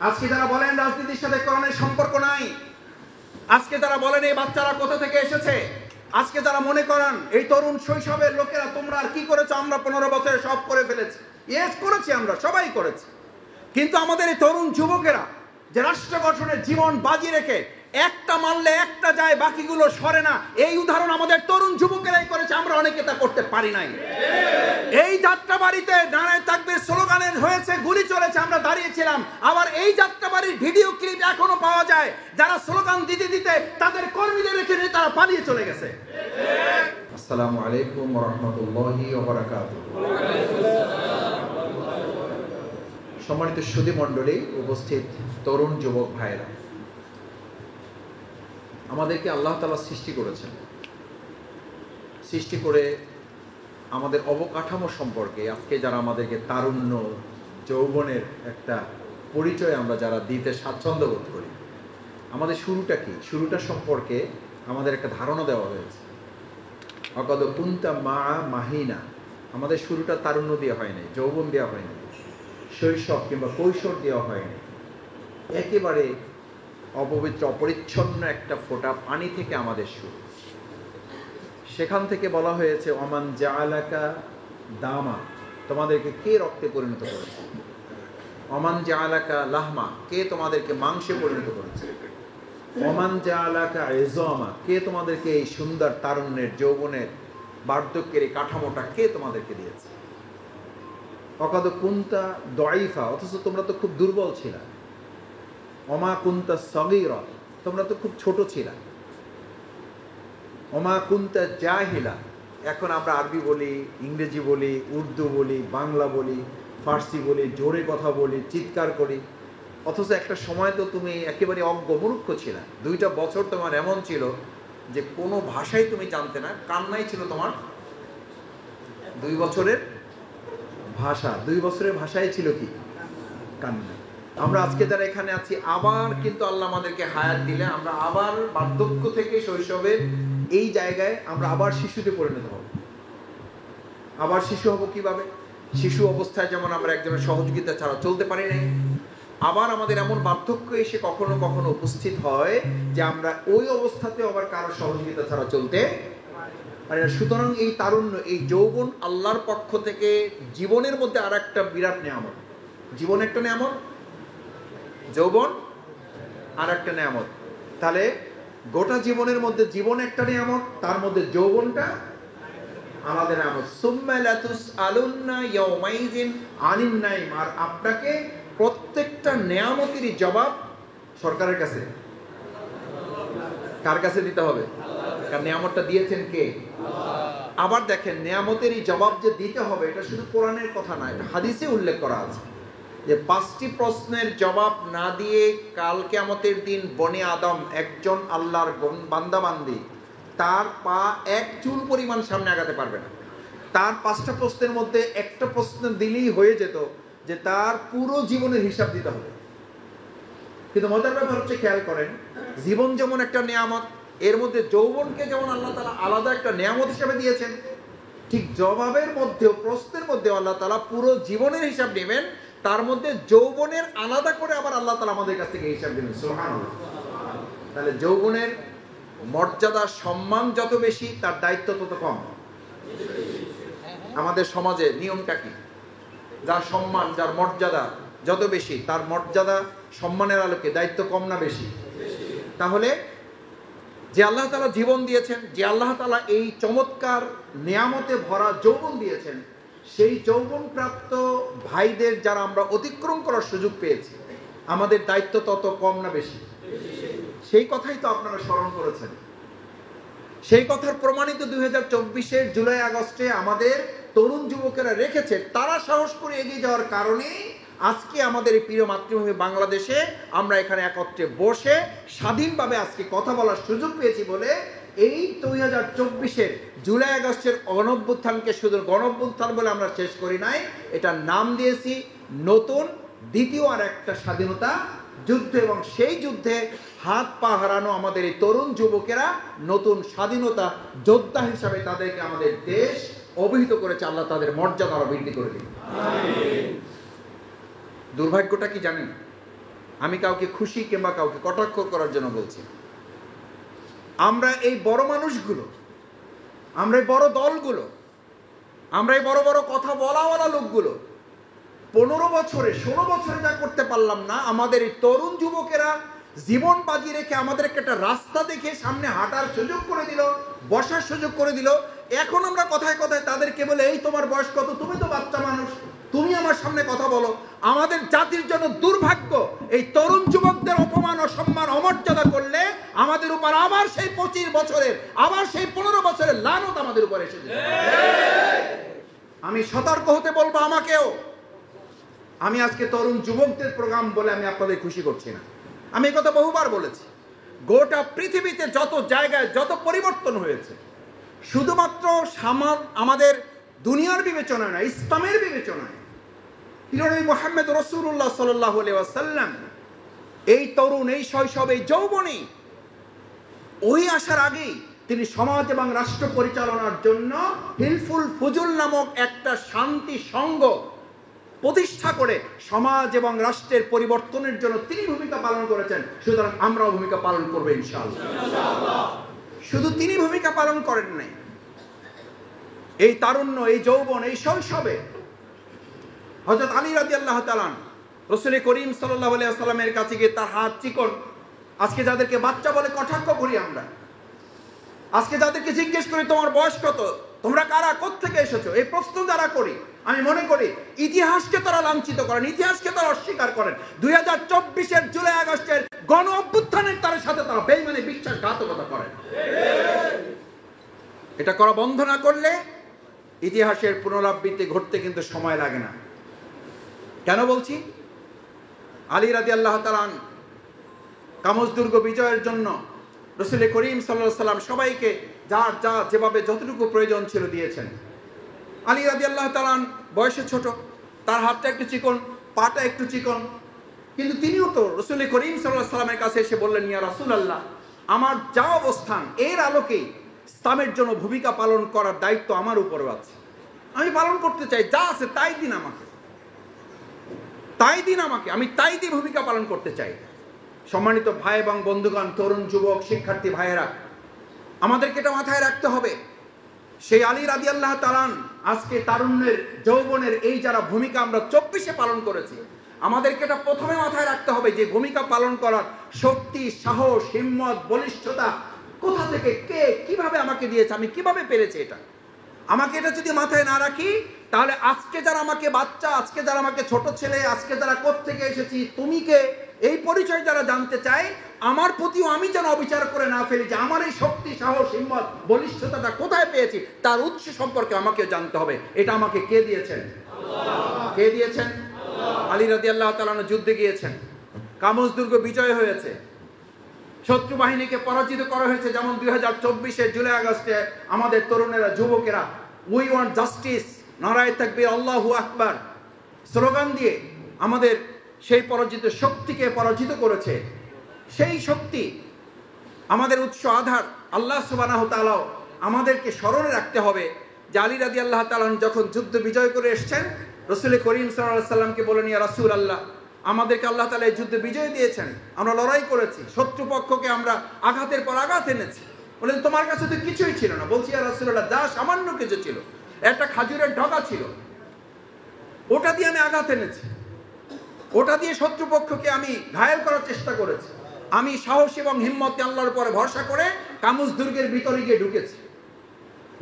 আজকে যারা বলেন রাজনীতির সাথে কোরআনের সম্পর্ক নাই, আজকে যারা বলেন এই বাচ্চারা কোথা থেকে এসেছে, আজকে যারা মনে করেন এই তরুণ শৈশবের লোকেরা তোমরা আর কি করেছো, আমরা 15 বছরে সব করে ফেলেছি। ইয়েস, করেছি, আমরা সবাই করেছি। কিন্তু আমাদের এই তরুণ যুবকেরা যে রাষ্ট্র গঠনের জীবন বাজি রেখে একটা মানলে একটা যায়, বাকিগুলো সরে না, এই উদাহরণ আমাদের তরুণ যুবকেরাই করেছে। আমরা অনেকে তা করতে পারি নাই। এই যাত্রাবাড়িতে নারায়ে তাকবীর স্লোগানের হয়েছে, গুলি চলেছে, আমরা দাঁড়িয়েছিলাম। আবার এই যাত্রাবাড়ির ভিডিও ক্লিপ এখনো পাওয়া যায়, যারা স্লোগান দিতে দিতে তাদের কর্মীদের রেখে তারা পালিয়ে চলে গেছে। আসসালামু আলাইকুম ওয়া রাহমাতুল্লাহি ওয়া বারাকাতুহু। সম্মানিত সুধী মণ্ডলী, উপস্থিত তরুণ যুবক ভাইরা, আমাদেরকে আল্লাহ তাআলা সৃষ্টি করেছেন। সৃষ্টি করে আমাদের অবকাঠামো সম্পর্কে আজকে যারা আমাদেরকে তারুণ্য যৌবনের একটা পরিচয় আমরা যারা দিতে স্বাচ্ছন্দ্য বোধ করি, আমাদের শুরুটা কি, শুরুটা সম্পর্কে আমাদের একটা ধারণা দেওয়া হয়েছে। অকদ কুনতা মা মাহিনা, আমাদের শুরুটা তারুণ্য দেওয়া হয়নি, যৌবন দেওয়া হয়নি, শৈশব কিংবা কৈশোর দেওয়া হয়নি। একেবারে অপবিত্র অপরিচ্ছন্ন একটা ফোঁটা পানি থেকে আমাদের শুরু। সেখান থেকে বলা হয়েছে ওমান জাআলাকা দামা, তোমাদেরকে কে রক্তে পরিণত করেছে। ওমান জাআলাকা লাহমা, কে তোমাদেরকে মাংসে পরিণত করেছে। ওমান জাআলাকা ইজামা, কে তোমাদেরকে এই সুন্দর তারুণ্যের যৌবনের বার্ধক্যের এই কাঠামোটা কে তোমাদেরকে দিয়েছে। অকাদ কুনতা দাইফা, অথচ তোমরা তো খুব দুর্বল ছিলা। ওমা কুনতা সগীরা, তোমরা তো খুব ছোট ছিলা। ওমা কুনতা জাহিলা, এখন আমরা আরবি বলি, ইংরেজি বলি, উর্দু বলি, বাংলা বলি, ফার্সি বলি, জোরে কথা বলি, চিৎকার করি, অথচ একটা সময় তো তুমি একেবারে অজ্ঞ মূর্খ ছিলা। 2টা বছর তোমার এমন ছিল যে কোনো ভাষাই তুমি জানতে না, কান্নাই ছিল তোমার 2 বছরের ভাষা। 2 বছরের ভাষাই ছিল কি? কান্না। আমরা আজকে যারা এখানে আছি, আবার কিন্তু আল্লাহ আমাদেরকে হায়াত দিলে আমরা আবার বার্ধক্য থেকে শৈশবের এই জায়গায় আমরা আবার শিশুতে পরিণত হব। আবার শিশু হব কিভাবে? শিশু অবস্থায় যেমন আমরা একজনের সহযোগিতা ছাড়া চলতে পারি নাই, আবার আমাদের এমন বার্ধক্য এসে কখনো কখনো উপস্থিত হয় যে আমরা ওই অবস্থাতেও আবার কারো সহযোগিতা ছাড়া চলতে পারি না। সুতরাং এই তারুণ্য, এই যৌবন আল্লাহর পক্ষ থেকে জীবনের মধ্যে আর একটা বিরাট নিয়ামত। জীবন একটা নিয়ামত, যৌবন আর একটা নিয়ামত। তাহলে গোটা জীবনের মধ্যে জীবন একটা নিয়ামত, তার মধ্যে যৌবনটা আলাদা নিয়ামত। সুম্মা লাতুসআলুন্না ইয়াওমাইযিন আনিন নাইম, আর আপনাকে প্রত্যেকটা নিয়ামতেরই জবাব সরকারের কাছে, কার কাছে দিতে হবে? কারণ নিয়ামতটা দিয়েছেন কে? আবার দেখেন, নিয়ামতেরই জবাব যে দিতে হবে, এটা শুধু কোরআনের কথা না, এটা হাদিসে উল্লেখ করা আছে যে 5টি প্রশ্নের জবাব না দিয়ে কাল কিয়ামতের দিন বনে আদম, একজন আল্লাহর বান্দা বান্দি, তার পা এক চুল পরিমাণ সামনে আগাতে পারবে না। তার 5টা প্রশ্নের মধ্যে একটা প্রশ্ন দিলেই হয়ে যেত যে তার পুরো জীবনের হিসাব দিতে হবে। কিন্তু মজার ব্যাপার হচ্ছে, খেয়াল করেন, জীবন যেমন একটা নিয়ামত, এর মধ্যে যৌবনকে যেমন আল্লাহ তাআলা আলাদা একটা নিয়ামত হিসেবে দিয়েছেন, ঠিক জবাবের মধ্যেও, প্রশ্নের মধ্যেও আল্লাহ তাআলা পুরো জীবনের হিসাব নেবেন, তার মধ্যে যৌবনের আলাদা করে আবার আল্লাহ তাআলা আমাদের কাছ থেকে হিসাব নেবেন। সুবহানাল্লাহ। তাহলে যৌবনের মর্যাদা, সম্মান যত বেশি, তার দায়িত্ব তত কম। আমাদের সমাজে নিয়মটা কি? যার সম্মান, যার মর্যাদা যত বেশি, তার মর্যাদা সম্মানের আলোকে দায়িত্ব কম না বেশি? তাহলে যে আল্লাহ তাআলা জীবন দিয়েছেন, যে আল্লাহ তাআলা এই চমৎকার নিয়ামতে ভরা যৌবন দিয়েছেন, সেই যৌবন প্রাপ্ত ভাইদের যারা আমরা অতিক্রম করার সুযোগ পেয়েছি, আমাদের দায়িত্ব তত কম না বেশি? সেই কথাই তো আপনারা স্মরণ করেছেন। সেই কথার প্রমাণিত 2024-এর জুলাই আগস্টে আমাদের তরুণ যুবকেরা রেখেছে। তারা সাহস করে এগিয়ে যাওয়ার কারণে আজকে আমাদের এই প্রিয় মাতৃভূমি বাংলাদেশে আমরা এখানে একত্রে বসে স্বাধীনভাবে আজকে কথা বলার সুযোগ পেয়েছি বলে এই 2024-এর জুলাই আগস্টের গণঅভ্যুত্থানকে শুধু গণঅভ্যুত্থান বলে আমরা শেষ করি নাই, এটার নাম দিয়েছি নতুন দ্বিতীয় আর একটা স্বাধীনতা যুদ্ধ। এবং সেই যুদ্ধে হাত পা হারানো আমাদের এই তরুণ যুবকেরা নতুন স্বাধীনতা যোদ্ধা হিসাবে তাদেরকে আমাদের দেশ অভিহিত করেছে। আল্লাহ তাদের মর্যাদা আরো বৃদ্ধি করে দিন। দুর্ভাগ্যটা কি জানেন? আমি কাউকে খুশি কিংবা কাউকে কটাক্ষ করার জন্য বলছি। আমরা এই বড় মানুষগুলো, আমরা এই বড় দলগুলো, আমরা এই বড় বড় কথা বলাওয়ালা লোকগুলো 15 বছরে 16 বছরে যা করতে পারলাম না, আমাদের এই তরুণ যুবকেরা জীবন বাজি রেখে আমাদেরকে একটা রাস্তা দেখে সামনে হাঁটার সুযোগ করে দিল, বসার সুযোগ করে দিল। এখন আমরা কথায় কথায় তাদেরকে বলে, এই তোমার বয়স কত, তুমি তো বাচ্চা মানুষ, তুমি আমার সামনে কথা বলো। আমাদের জাতির জন্য দুর্ভাগ্য, এই তরুণ যুবকদের অপমান, অসম্মান, অমর্যাদা করলে আমাদের উপর আবার সেই 25 বছরের, আবার সেই 15 বছরের লানত আমাদের উপর এসে যাবে। আমি সতর্ক হতে বলবো আমাকেও। আমি আজকে তরুণ যুবকদের প্রোগ্রাম বলে আমি আপনাদের খুশি করছি না। আমি এই কথা বহুবার বলেছি। গোটা পৃথিবীতে যত জায়গায় যত পরিবর্তন হয়েছে, শুধুমাত্র আমাদের দুনিয়ার বিবেচনায় না, ইসলামের বিবেচনায়। নবী মুহাম্মদ রাসূলুল্লাহ সাল্লাল্লাহু আলাইহি ওয়াসাল্লাম এই তরুণ, এই শৈশব, এই যৌবনে ওই আসার আগেই তিনি সমাজ এবং রাষ্ট্র পরিচালনার জন্য হিলফুল ফুজুল নামক একটা শান্তি সংঘ প্রতিষ্ঠা করে সমাজ এবং রাষ্ট্রের পরিবর্তনের জন্য তিনি ভূমিকা পালন করেছেন। সুতরাং আমরাও ভূমিকা পালন করবো ইনশাআল্লাহ। শুধু তিনি ভূমিকা পালন করেন নাই, এই তারুণ্য, এই যৌবন, এই শৈশবে হযরত আলী রাদিয়াল্লাহু তাআলা রাসূল করিম সাল্লাল্লাহু আলাইহি ওয়াসাল্লামের কাছে গিয়ে তার হাত চিকন, আজকে যাদেরকে বাচ্চা বলে কটাক্ষ করি আমরা, আজকে যাদেরকে জিজ্ঞেস করি তোমার বয়স কত, তোমরা কারা, কোত্থেকে এসেছো, এই প্রশ্ন যারা করি, আমি মনে করি ইতিহাসকে তারা লাঞ্ছিত করেন, ইতিহাসকে তারা অস্বীকার করেন। 2024-এর জুলাই আগস্টের গণ অভ্যুত্থানের তার সাথে তারা বেঈমানি বিশ্বাসঘাতকতা করেন। এটা করা বন্ধ না করলে ইতিহাসের পুনরাবৃত্তি ঘটতে কিন্তু সময় লাগে না। কেন বলছি? আলী রাদিয়াল্লাহু তাআলা কামজ দুর্গ বিজয়ের জন্য রাসূল করিম সাল্লাল্লাহু আলাইহি ওয়াসাল্লাম সবাইকে যার যা যেভাবে যতটুকু প্রয়োজন ছিল দিয়েছেন। আলী রাদিয়াল্লাহু তাআলা বয়সে ছোট, তার হাতটা একটু চিকন, পাটা একটু চিকন, কিন্তু তিনিও তো রাসূল করিম সাল্লাল্লাহু আলাইহি ওয়াসাল্লামের কাছে এসে বললেন, ইয়া রাসূলুল্লাহ, আমার যা অবস্থান এর আলোকেই ইসলামের জন্য ভূমিকা পালন করার দায়িত্ব আমার উপরে আছে, আমি পালন করতে চাই, যা আছে তাই দিন আমাকে, তাই দিন আমাকে, আমি তাই দিয়ে ভূমিকা পালন করতে চাই। সম্মানিত ভাই এবং বন্ধুগণ, তরুণ যুবক শিক্ষার্থী ভাইয়েরা, আমাদেরকে এটা মাথায় রাখতে হবে। সেই আলী রাদিয়াল্লাহু তাআলা আজকে তারুণ্যের, যৌবনের এই যারা ভূমিকা আমরা 24-এ পালন করেছি, আমাদেরকে এটা প্রথমে মাথায় রাখতে হবে যে ভূমিকা পালন করার শক্তি, সাহস, হিম্মত, বলিষ্ঠতা কোথা থেকে, কে কিভাবে আমাকে দিয়েছে, আমি কিভাবে পেরেছি এটা। আমাকে এটা যদি মাথায় না রাখি, তাহলে আজকে যারা আমাকে বাচ্চা, আজকে যারা আমাকে ছোট ছেলে, আজকে যারা কোত্থেকে এসেছি, তুমি কে, এই পরিচয় যারা জানতে চায়, আমার প্রতিও আমি যেন অবিচার করে না ফেলি যে আমার এই শক্তি, সাহস, হিম্মত, বলিষ্ঠতাটা কোথায় পেয়েছি, তার উৎস সম্পর্কে আমাকেও জানতে হবে। এটা আমাকে কে দিয়েছেন? আল্লাহ। কে দিয়েছেন? আল্লাহ। আলী রাদিয়াল্লাহু তাআলা যুদ্ধে গিয়েছেন, কামজ দুর্গ বিজয় হয়েছে, শত্রু বাহিনীকে পরাজিত করা হয়েছে। যেমন 2024-এর জুলাই আগস্টে আমাদের তরুণেরা, যুবকেরা উই ওয়ান্ট জাস্টিস, নারায়ে তাকবীর, আল্লাহু আকবার স্লোগান দিয়ে আমাদের সেই পরাজিত শক্তিকে পরাজিত করেছে। সেই শক্তি আমাদের উৎস, আধার। আল্লাহ সুবহানাহু ওয়া তাআলা আমাদেরকে স্মরণে রাখতে হবে যে আলী রাদিয়াল্লাহু তাআলা যখন যুদ্ধ বিজয় করে এসেছেন, রাসূল করিম সাল্লাল্লাহু আলাইহি ওয়াসাল্লামকে বলেন, ইয়া রাসূলুল্লাহ, আমাদেরকে আল্লাহ তাআলা এই যুদ্ধে বিজয় দিয়েছেন, আমরা লড়াই করেছি, শত্রুপক্ষকে আমরা আঘাতের পর আঘাত এনেছি। বলেন তোমার কাছে তো কিছুই ছিল না। বলছি, ইয়া রাসূলুল্লাহ, যা সামান্য কিছু ছিল, একটা খাজুরের ঢগা ছিল, ওটা দিয়ে আমি আঘাত এনেছি, ওটা দিয়ে শত্রুপক্ষকে আমি ঘায়েল করার চেষ্টা করেছি। আমি সাহস এবং হিম্মতে আল্লাহর উপরে ভরসা করে কামুজ দুর্গের ভিতরে গিয়ে ঢুকেছি।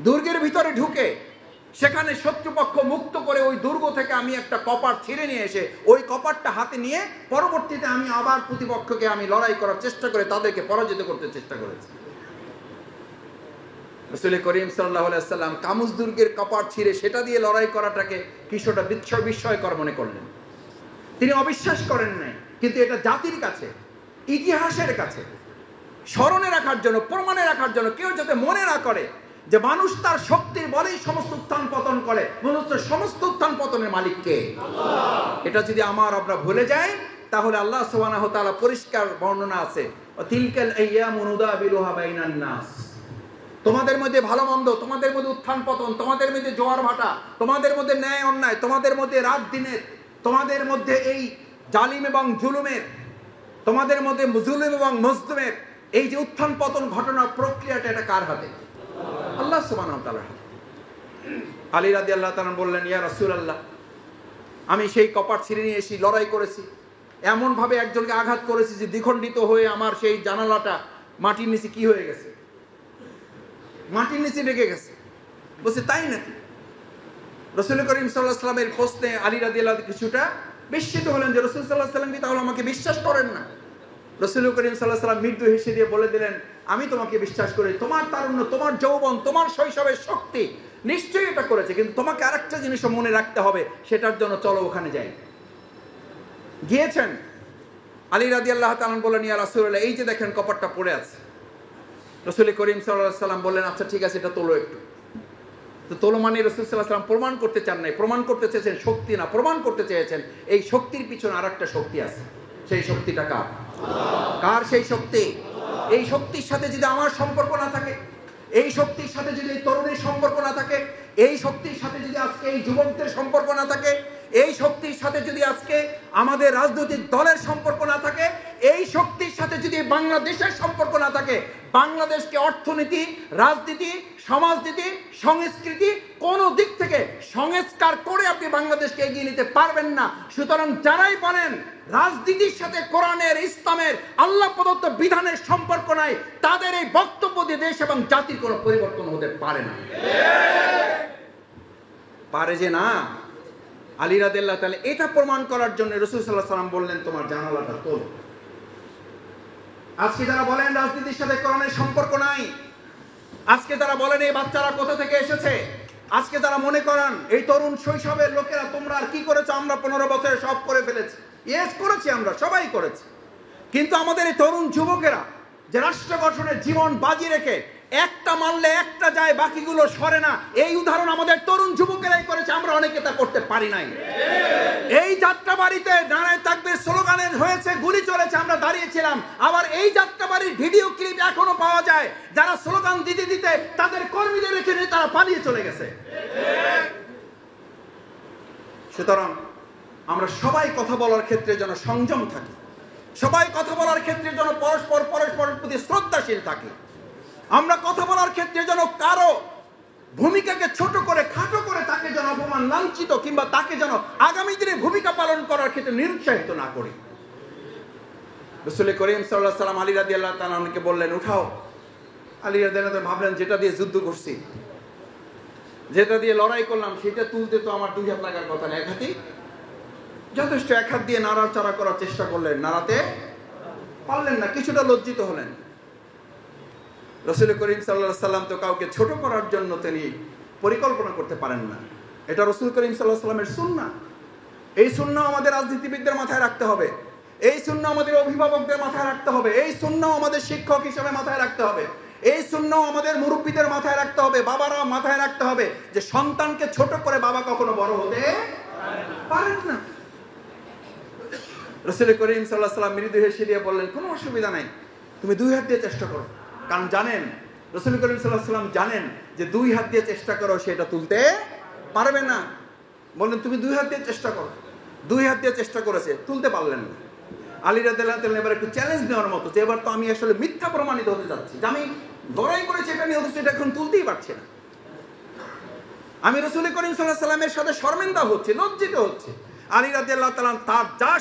দুর্গের ভিতরে ঢুকে সেখানে শত্রুপক্ষ মুক্ত করে ওই দুর্গ থেকে আমি একটা কপাট ছিঁড়ে নিয়ে এসে ওই কপাটটা হাতে নিয়ে পরবর্তীতে আমি আবার প্রতিপক্ষকে আমি লড়াই করার চেষ্টা করে তাদেরকে পরাজিত করতে চেষ্টা করেছি। রাসূল করিম সাল্লাল্লাহু আলাইহি ওয়াসাল্লাম কামুজ দুর্গের কপাট ছিঁড়ে সেটা দিয়ে লড়াই করাটাকে কিছুটা বিস্ময়কর মনে করলেন। তিনি অবিশ্বাস করেন নাই, কিন্তু এটা জাতির কাছে, ইতিহাসের কাছে স্মরণে রাখার জন্য, প্রমাণে রাখার জন্য, কেউ যাতে মনে না করে যে মানুষ তার শক্তির বলেই সমস্ত উত্থান পতন করে, মূলত সমস্ত উত্থান পতনের মালিক কে? আল্লাহ। এটা যদি আমরা ভুলে যাই, তাহলে আল্লাহ সুবহানাহু ওয়া তাআলা পরিষ্কার বর্ণনা আছে, তিলকাল আইয়ামু নুদাবিলুহা বাইনান নাস, তোমাদের মধ্যে ভালো মন্দ, তোমাদের মধ্যে উত্থান পতন, তোমাদের মধ্যে জোয়ার ভাটা, তোমাদের মধ্যে ন্যায় অন্যায়, তোমাদের মধ্যে রাত দিনের, তোমাদের মধ্যে এই জালিম এবং জুলুমের তোমাদের মধ্যে মুজলিম এবং মজলুমের এই যে উত্থান পতন ঘটনার প্রক্রিয়াটা এটা কার হাতে? আল্লাহ সুবহানাহু ওয়া তাআলার হাতে। আলী রাদিয়াল্লাহু তাআলা বললেন, ইয়া রাসূলুল্লাহ, আমি সেই কপাট ছিঁড়ে নিয়ে এসে লড়াই করেছি, এমন ভাবে একজনকে আঘাত করেছি যে দ্বিখণ্ডিত হয়ে আমার সেই জানালাটা মাটির নিচে কি হয়ে গেছে, মাটির নিচে ঢেকে গেছে। বলছে তাই নাকি? রাসূল করিম সাল্লাল্লাহু আলাইহি ওয়াসাল্লামের প্রশ্নে আলী রাদিয়াল্লাহু কিছুটা বিস্মিত হলেন যে রাসূল সাল্লাল্লাহু আলাইহি ওয়াসাল্লাম কি তাহলে আমাকে বিশ্বাস করেন না? রাসূল করিম সাল্লাল্লাহু আলাইহি ওয়াসাল্লাম মৃদু হেসে দিয়ে বলে দিলেন, আমি তোমাকে বিশ্বাস করি, তোমার তারুণ্য, তোমার যৌবন, তোমার শৈশবের শক্তি নিশ্চয়ই এটা করেছে, কিন্তু তোমাকে আরেকটা জিনিসও মনে রাখতে হবে, সেটার জন্য চলো ওখানে যাই। গিয়েছেন। আলী রাদিয়াল্লাহু তাআলা বললেন, ইয়া রাসূলুল্লাহ, এই যে দেখেন কপাটটা পড়ে আছে। রাসূল করিম সাল্লাল্লাহু আলাইহি ওয়াসাল্লাম বললেন, আচ্ছা ঠিক আছে, এটা তোলো একটু। তো তোলো মানে রাসূল সাল্লাল্লাহু আলাইহি ওয়াসাল্লাম প্রমাণ করতে চান নাই, প্রমাণ করতে চেয়েছেন শক্তি না, প্রমাণ করতে চেয়েছেন এই শক্তির পিছনে আরেকটা শক্তি আছে। সেই শক্তিটা কার? কার সেই শক্তি? এই শক্তির সাথে যদি আমার সম্পর্ক না থাকে, এই শক্তির সাথে যদি এই তরুণের সম্পর্ক না থাকে, এই শক্তির সাথে যদি আজকে এই যুবকদের সম্পর্ক না থাকে, এই শক্তির সাথে যদি আজকে আমাদের রাজনৈতিক দলের সম্পর্ক না থাকে, এই শক্তির সাথে যদি বাংলাদেশের সম্পর্ক না থাকে, বাংলাদেশকে অর্থনীতি, রাজনীতি, সমাজনীতি, সংস্কৃতি কোন দিক থেকে সংস্কার করে আপনি বাংলাদেশকে এগিয়ে নিতে পারবেন না। সুতরাং যারাই বলেন রাজনীতির সাথে কোরআনের, ইসলামের, আল্লাহ প্রদত্ত বিধানের সম্পর্ক নাই, তাদের এই বক্তব্য দিয়ে দেশ এবং জাতির কোনো পরিবর্তন হতে পারে না। পারে যে না। আলী রাদিয়াল্লাহু তাআলা এটা প্রমাণ করার জন্য রাসূল সাল্লাল্লাহু আলাইহি ওয়াসাল্লাম বললেন, তোমার জানালাটা তোলো। আজকে যারা বলেন রাজনীতির সাথে কোরআনের সম্পর্ক নাই, আজকে যারা বলেন এই বাচ্চারা কোথা থেকে এসেছে, আজকে যারা মনে করেন এই তরুণ শৈশবের লোকেরা তোমরা আর কি করেছো, আমরা 15 বছরে সব করে ফেলেছি। ইয়েস, করেছি, আমরা সবাই করেছি, কিন্তু আমাদের এই তরুণ যুবকেরা যে রাষ্ট্র গঠনের জীবন বাজি রেখে একটা মানলে একটা যায়, বাকিগুলো সরে না, এই উদাহরণ আমাদের তরুণ যুবকেরাই করেছে, আমরা অনেকে তা করতে পারি নাই। এই যাত্রাবাড়িতে নারায়ে তাকবীর স্লোগানের হয়েছে, গুলি চলেছে, আমরা দাঁড়িয়েছিলাম। আবার এই যাত্রাবাড়ির ভিডিও ক্লিপ এখনো পাওয়া যায়, যারা স্লোগান দিতে দিতে তাদের কর্মীদের রেখে নিয়ে তারা পালিয়ে চলে গেছে। সুতরাং আমরা সবাই কথা বলার ক্ষেত্রে যেন সংযম থাকি, সবাই কথা বলার ক্ষেত্রে যেন পরস্পরের প্রতি শ্রদ্ধাশীল থাকি। আমরা কথা বলার ক্ষেত্রে যেন কারো ভূমিকাকে ছোট করে, খাটো করে তাকে যেন অপমান, লাঞ্ছিত কিংবা তাকে যেন আগামী দিনে ভূমিকা পালন করার ক্ষেত্রে নিরুৎসাহিত না করি। রাসূল করিম সাল্লাল্লাহু আলাইহি ওয়াসাল্লাম আলী রাদিয়াল্লাহু তাআলা আনহুকে বললেন, উঠাও। আলী রাদিয়াল্লাহু তাআলা ভাবলেন, যেটা দিয়ে যুদ্ধ করছি, যেটা দিয়ে লড়াই করলাম, সেটা তুলতে তো আমার 2 হাত লাগার কথা না, 1 হাতই যথেষ্ট। 1 হাত দিয়ে নাড়াচাড়া করার চেষ্টা করলেন, নাড়াতে পারলেন না, কিছুটা লজ্জিত হলেন। রাসূল করিম সাল্লাল্লাহু আলাইহি ওয়াসাল্লাম তো কাউকে ছোট করার জন্য তিনি পরিকল্পনা করতে পারেন না। এটা রাসূল করিম সাল্লাল্লাহু আলাইহি ওয়াসাল্লামের সুন্নাহ। এই সুন্নাহ আমাদের রাজনীতিবিদদের মাথায় রাখতে হবে, এই সুন্নাহ আমাদের অভিভাবকদের মাথায় রাখতে হবে, এই সুন্নাহ আমাদের শিক্ষক হিসেবে মাথায় রাখতে হবে, এই সুন্নাহ আমাদের মুরব্বীদের মাথায় রাখতে হবে, বাবারা মাথায় রাখতে হবে যে সন্তানকে ছোট করে বাবা কখনো বড় হতে পারেন না। রাসূল করিম সাল্লাল্লাহু আলাইহি ওয়াসাল্লাম মৃদু হেসে দিয়ে বললেন, কোনো অসুবিধা নাই, তুমি 2 হাত দিয়ে চেষ্টা করো। কারণ জানেন, রাসূল করিম সাল্লাল্লাহু আলাইহি ওয়াসাল্লাম জানেন যে 2 হাত দিয়ে চেষ্টা করো সেটা তুলতে পারবে না। বললেন, তুমি 2 হাত দিয়ে চেষ্টা করো। 2 হাত দিয়ে চেষ্টা করেছে, তুলতে পারলেন না। আলী রাদিয়াল্লাহু তাআলা এবার একটু চ্যালেঞ্জ নেওয়ার মতো, যে এবার তো আমি আসলে মিথ্যা প্রমাণিত হতে যাচ্ছি, যে আমি লড়াই করেছি এটা নিয়ে, অথচ এটা এখন তুলতেই পারছি না। আমি রাসূল করিম সাল্লাল্লাহু আলাইহি ওয়াসাল্লামের সাথে শর্মিন্দা হচ্ছি, লজ্জিত হচ্ছি। আলী রাদিয়াল্লাহু তাআলা তার যা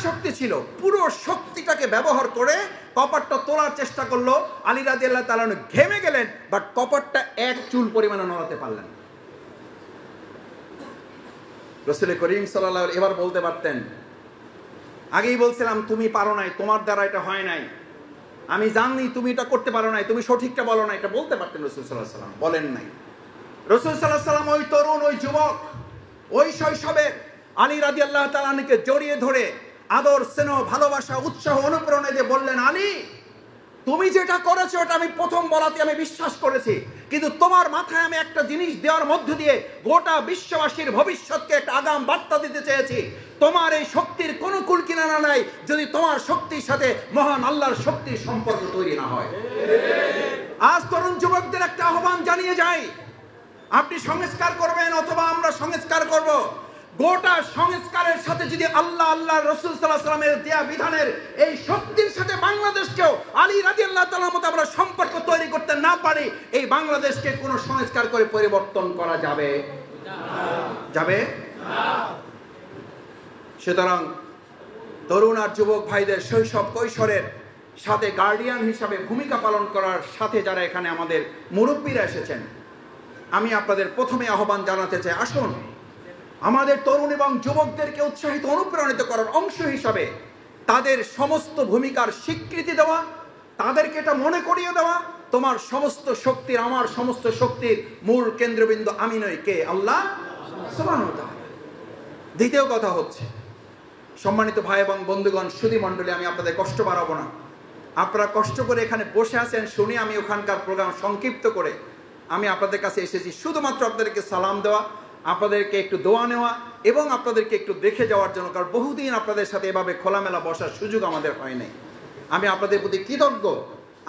শক্তি ছিল পুরো শক্তিটাকে ব্যবহার করে কপাটটা তোলার চেষ্টা করলো। আলী রাদিয়াল্লাহু তাআলা ঘেমে গেলেন, বাট কপাটটা 1 চুল পরিমাণে নড়াতে পারলেন। রাসূল করিম সাল্লাল্লাহু আলাইহি এবার বলতে পারতেন, আগেই বলছিলাম তুমি পারো নাই, তোমার দ্বারা এটা হয় নাই, আমি জানি তুমি এটা করতে পারো নাই, তুমি সঠিকটা বলো না, এটা বলতে পারতেন রাসূল সাল্লাল্লাহু আলাইহি ওয়াসাল্লাম, বলেন নাই। রাসূল সাল্লাল্লাহু আলাইহি ওয়াসাল্লাম ওই তরুণ, ওই যুবক, ওই শৈশবের আলী রাদিয়াল্লাহু তাআলা আনহুকে জড়িয়ে ধরে আদর, স্নেহ, ভালোবাসা, উৎসাহ, অনুপ্রেরণা দিয়ে বললেন, আলী তুমি যেটা করেছো ওটা আমি প্রথম বলাতে আমি বিশ্বাস করেছি, কিন্তু তোমার মাথায় আমি একটা জিনিস দেওয়ার মধ্য দিয়ে গোটা বিশ্ববাসীর ভবিষ্যৎকে একটা আগাম বার্তা দিতে চেয়েছি। তোমার এই শক্তির কোনো কুল কিনারা নাই যদি তোমার শক্তির সাথে মহান আল্লাহর শক্তির সম্পর্ক তৈরি না হয়। আজ তরুণ যুবকদের একটা আহ্বান জানিয়ে যাই, আপনি সংস্কার করবেন অথবা আমরা সংস্কার করব, গোটা সংস্কারের সাথে যদি আল্লাহ রাসূল সাল্লাল্লাহু আলাইহি ওয়াসাল্লামের দেয়া বিধানের এই শক্তির সাথে বাংলাদেশকেও আলী রাদিয়াল্লাহু তাআলার মতো আমরা সম্পর্ক তৈরি করতে না পারি, এই বাংলাদেশকে কোনো সংস্কার করে পরিবর্তন করা যাবে যাবে না। সুতরাং তরুণ আর যুবক ভাইদের শৈশব কৈশোরের সাথে গার্ডিয়ান হিসাবে ভূমিকা পালন করার সাথে যারা এখানে আমাদের মুরব্বীরা এসেছেন, আমি আপনাদের প্রথমে আহ্বান জানাতে চাই, আসুন আমাদের তরুণ এবং যুবকদেরকে উৎসাহিত অনুপ্রাণিত করার অংশ হিসাবে তাদের সমস্ত ভূমিকার স্বীকৃতি দেওয়া, তাদেরকে এটা মনে করিয়ে দেওয়া, তোমার সমস্ত শক্তির, আমার সমস্ত শক্তির মূল কেন্দ্রবিন্দু আমি নই, কে? আল্লাহ সুবহানাহু ওয়া তাআলা। দ্বিতীয় কথা হচ্ছে, সম্মানিত ভাই এবং বন্ধুগণ, সুধী মণ্ডলী, আমি আপনাদের কষ্ট বাড়াবো না। আপনারা কষ্ট করে এখানে বসে আছেন শুনে আমি ওখানকার প্রোগ্রাম সংক্ষিপ্ত করে আমি আপনাদের কাছে এসেছি শুধুমাত্র আপনাদেরকে সালাম দেওয়া, আপনাদেরকে একটু দোয়া নেওয়া এবং আপনাদেরকে একটু দেখে যাওয়ার জন্য। কারণ বহুদিন আপনাদের সাথে এভাবে খোলামেলা বসার সুযোগ আমাদের হয় নাই। আমি আপনাদের প্রতি কৃতজ্ঞ,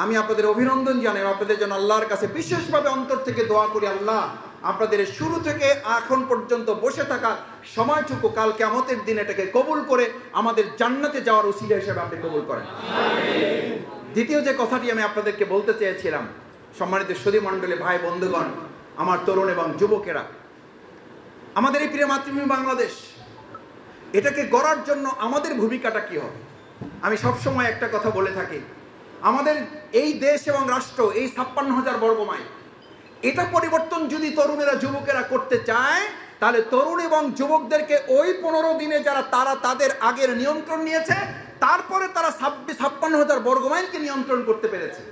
আমি আপনাদের অভিনন্দন জানাই, আপনাদের জন্য আল্লাহর কাছে বিশেষভাবে অন্তর থেকে দোয়া করি, আল্লাহ আপনাদের শুরু থেকে এখন পর্যন্ত বসে থাকা সময়টুকু কাল কিয়ামতের দিন এটাকে কবুল করে আমাদের জান্নাতে যাওয়ার উসিলা হিসেবে আপনি কবুল করেন। দ্বিতীয় যে কথাটি আমি আপনাদেরকে বলতে চেয়েছিলাম, সম্মানিত সুধী মণ্ডলী, ভাই বন্ধুগণ, আমার তরুণ এবং যুবকেরা, আমাদের এই প্রিয় মাতৃভূমি বাংলাদেশ, এটাকে গড়ার জন্য আমাদের ভূমিকাটা কি হবে? আমি সবসময় একটা কথা বলে থাকি, আমাদের এই দেশ এবং রাষ্ট্র, এই ৫৬,০০০ বর্গ মাইল, এটা পরিবর্তন যদি তরুণেরা যুবকেরা করতে চায়, তাহলে তরুণ এবং যুবকদেরকে ওই ১৫ দিনে যারা তারা তাদের আগের নিয়ন্ত্রণ নিয়েছে, তারপরে তারা ৫৬,০০০ বর্গ মাইলকে নিয়ন্ত্রণ করতে পেরেছে।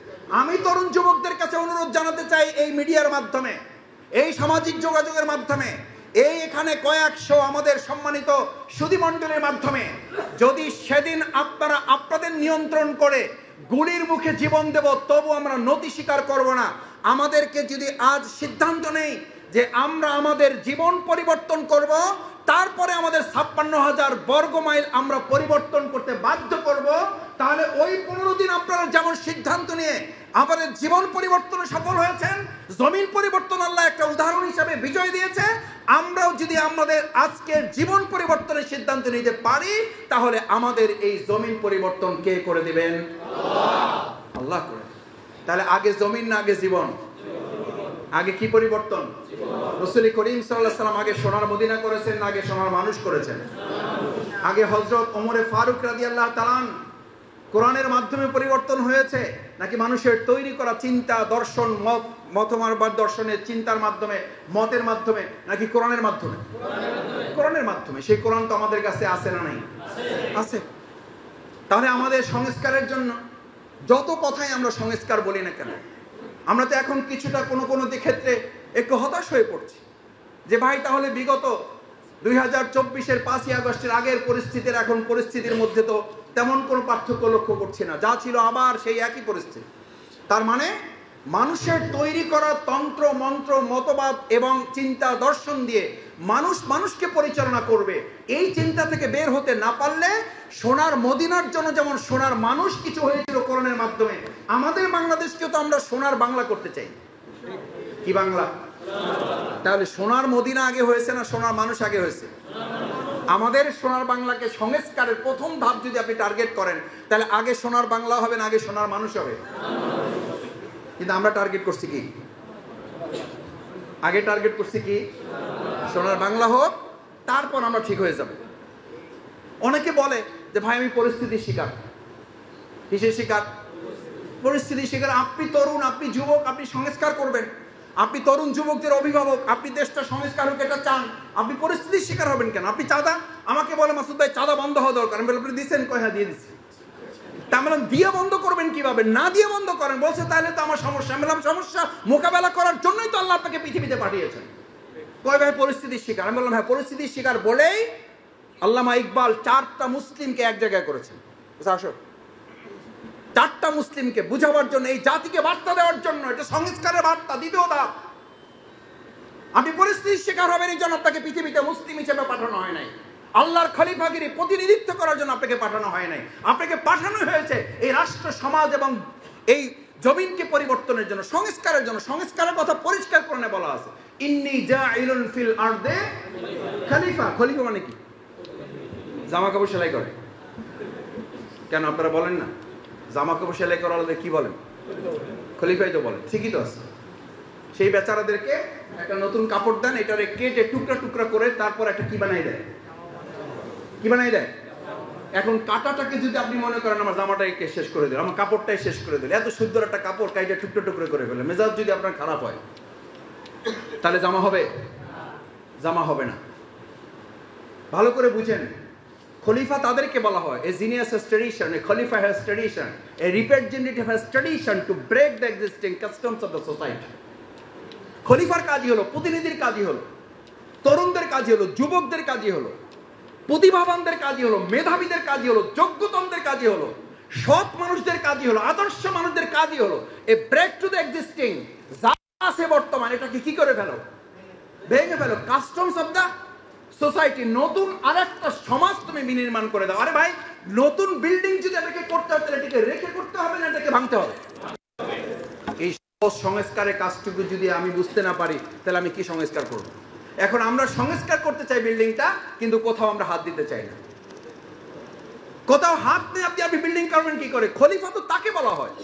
আমি তরুণ যুবকদের কাছে অনুরোধ জানাতে চাই, এই মিডিয়ার মাধ্যমে, এই সামাজিক যোগাযোগের মাধ্যমে, এই এখানে কয়েকশো আমাদের সম্মানিত সুধী মণ্ডলের মাধ্যমে, যদি সেদিন আপনারা আপনাদের নিয়ন্ত্রণ করে গুলির মুখে জীবন দেব, তবু আমরা নতি স্বীকার করব না। আমাদেরকে যদি আজ সিদ্ধান্ত নেই যে আমরা আমাদের জীবন পরিবর্তন করব, তারপরে আমাদের ৫৬,০০০ বর্গ মাইল আমরা পরিবর্তন করতে বাধ্য করব, তাহলে ওই ১৫ দিন আপনারা যেমন সিদ্ধান্ত নিয়ে আমাদের জীবন পরিবর্তনে সফল হয়েছেন, জমিন পরিবর্তন আল্লাহ একটা উদাহরণ হিসাবে বিজয় দিয়েছে, আমরাও যদি আমাদের আজকের জীবন পরিবর্তনের সিদ্ধান্ত নিতে পারি, তাহলে আমাদের এই জমিন পরিবর্তন কে করে দিবেন? আল্লাহ করে। তাহলে আগে জমিন না আগে জীবন? আগে কি পরিবর্তন? রাসূল করিম সাল্লাল্লাহু আলাইহি ওয়াসাল্লাম আগে সোনার মদিনা করেছেন না আগে সোনার মানুষ করেছেন? আগে হযরত ওমরে ফারুক রাদিয়াল্লাহু তাআলা কোরআনের মাধ্যমে পরিবর্তন হয়েছে নাকি মানুষের তৈরি করা চিন্তা, দর্শন, মতমারবাদ দর্শনের চিন্তার মাধ্যমে, মতের মাধ্যমে, নাকি কোরআনের মাধ্যমে? কোরআনের মাধ্যমে। সেই কোরআন তো আমাদের কাছে আছে না নাই? আছে। তাহলে আমাদের সংস্কারের জন্য যত কথাই আমরা সংস্কার বলি না কেন, আমরা তো এখন কিছুটা কোনো কোনো ক্ষেত্রে একটু হতাশ হয়ে পড়ছি যে ভাই, তাহলে বিগত 2024-এর 5ই আগস্টের আগের পরিস্থিতির এখন পরিস্থিতির মধ্যে তো তেমন কোনো পার্থক্য লক্ষ্য করছি না, যা ছিল আবার সেই একই পরিস্থিতি। তার মানে মানুষের তৈরি করা তন্ত্র মন্ত্র, মতবাদ এবং চিন্তা দর্শন দিয়ে মানুষ মানুষকে পরিচালনা করবে, এই চিন্তা থেকে বের হতে না পারলে সোনার মদিনার জন্য যেমন সোনার মানুষ কিছু হয়েছিল কোরআনের মাধ্যমে, আমাদের বাংলাদেশকে তো আমরা সোনার বাংলা করতে চাই। কি বাংলা? তাহলে সোনার মদিনা আগে হয়েছে না সোনার মানুষ আগে হয়েছে? আমাদের সোনার বাংলাকে সংস্কারের প্রথম ধাপ যদি আপনি টার্গেট করেন, তাহলে আগে সোনার বাংলা হবে না আগে সোনার মানুষ হবে? কিন্তু আমরা টার্গেট করছি কি? আগে টার্গেট করছি কি? সোনার বাংলা হোক, তারপর আমরা ঠিক হয়ে যাব। অনেকে বলে যে ভাই আমি পরিস্থিতির শিকার। কিসের শিকার? পরিস্থিতির শিকার। আপনি তরুণ, আপনি যুবক, আপনি সংস্কার করবেন, আপনি তরুণ যুবকদের অভিভাবক, আপনি দেশটা সংস্কার হোক এটা চান, আপনি পরিস্থিতির শিকার হবেন কেন? আপনি চাঁদা, আমাকে বলে মাসুদ ভাই চাঁদা বন্ধ হওয়া দরকার, আমি বলি আপনি দিচ্ছেন কয়? হ্যাঁ দিয়ে দিচ্ছি। তা আমরা দিয়ে বন্ধ করবেন কিভাবে? না দিয়ে বন্ধ করেন। বলছে তাহলে তো আমার সমস্যা। আমি বললাম সমস্যা মোকাবেলা করার জন্যই তো আল্লাহ আপনাকে পৃথিবীতে পাঠিয়েছেন। কয় ভাই পরিস্থিতির শিকার? আমি বললাম হ্যাঁ পরিস্থিতির শিকার বলেই আল্লামা ইকবাল 4টা মুসলিমকে এক জায়গায় করেছেন। আসো, 4টা মুসলিমকে বুঝাবার জন্য, এই জাতিকে বার্তা দেওয়ার জন্য, এটা সংস্কারের বার্তা। দ্বিতীয় ধাপ, আপনি পরিস্থিতির শিকার হবেন, এই জন্য আপনাকে পৃথিবীতে মুসলিম হিসেবে পাঠানো হয় নাই, আল্লাহর খলিফাগিরি প্রতিনিধিত্ব করার জন্য আপনাকে পাঠানো হয় নাই। আপনাকে পাঠানো হয়েছে এই রাষ্ট্র সমাজ এবং এই জমিনকে পরিবর্তনের জন্য, সংস্কারের জন্য। সংস্কারের কথা পরিষ্কার করে বলা আছে। ইন্নী জাইলুন ফিল আরদে খলিফা। খলিফা মানে কি? জামা কাপড় সেলাই করে। কেন আপনারা বলেন না? জামা কাপড় সেলাই করার কি বলেন? খলিফাই তো বলেন। ঠিকই তো আছে। সেই বেচারাদেরকে একটা নতুন কাপড় দেন, এটারে কেটে টুকরা টুকরা করে তারপর একটা কি বানাই দেয়? কি বানাই দেয়? এখন কাটাটাকে যদি আপনি মনে করেন আমার জামাটাকে শেষ করে দিল, আমার কাপড়টাই শেষ করে দিল, এত সুন্দর একটা কাপড় কাইটা টুকরো টুকরো করে ফেলে, মেজাজ যদি আপনার খারাপ হয় তাহলে জামা হবে? জামা হবে না। ভালো করে বুঝেন, খলিফা তাদেরকে বলা হয় a genius has tradition, a khalifa has tradition, a representative has tradition to break the existing customs of the society. খলিফার কাজই হলো, প্রতিনিধির কাজই হলো, তরুণদের কাজই হলো, যুবকদের কাজই হলো, প্রতিভাবানদের কাজই হলো, মেধাবীদের কাজই হলো, যোগ্যতমদের কাজই হলো, সৎ মানুষদের কাজই হলো, আদর্শ মানুষদের কাজই হলো a break to the existing, যা আছে বর্তমান এটাকে কি করে ফেলো? ভেঙে ফেলো। কাস্টমস অফ দ্য সোসাইটি, নতুন আরেকটা সমাজ তুমি বিনির্মাণ করে দাও। আরে ভাই, নতুন বিল্ডিং যদি এটাকে করতে হয় তাহলে এটাকে রেখে করতে হবে না এটাকে ভাঙতে হবে? এই সংস্কারের কাজটুকু যদি আমি বুঝতে না পারি তাহলে আমি কি সংস্কার করব? এখন আমরা সংস্কার করতে চাই বিল্ডিংটা, কিন্তু কোথাও আমরা হাত দিতে চাই না। কোথাও হাত দিয়ে আপনি বিল্ডিং করবেন কি করে? খলিফা তো তাকে বলা হয়,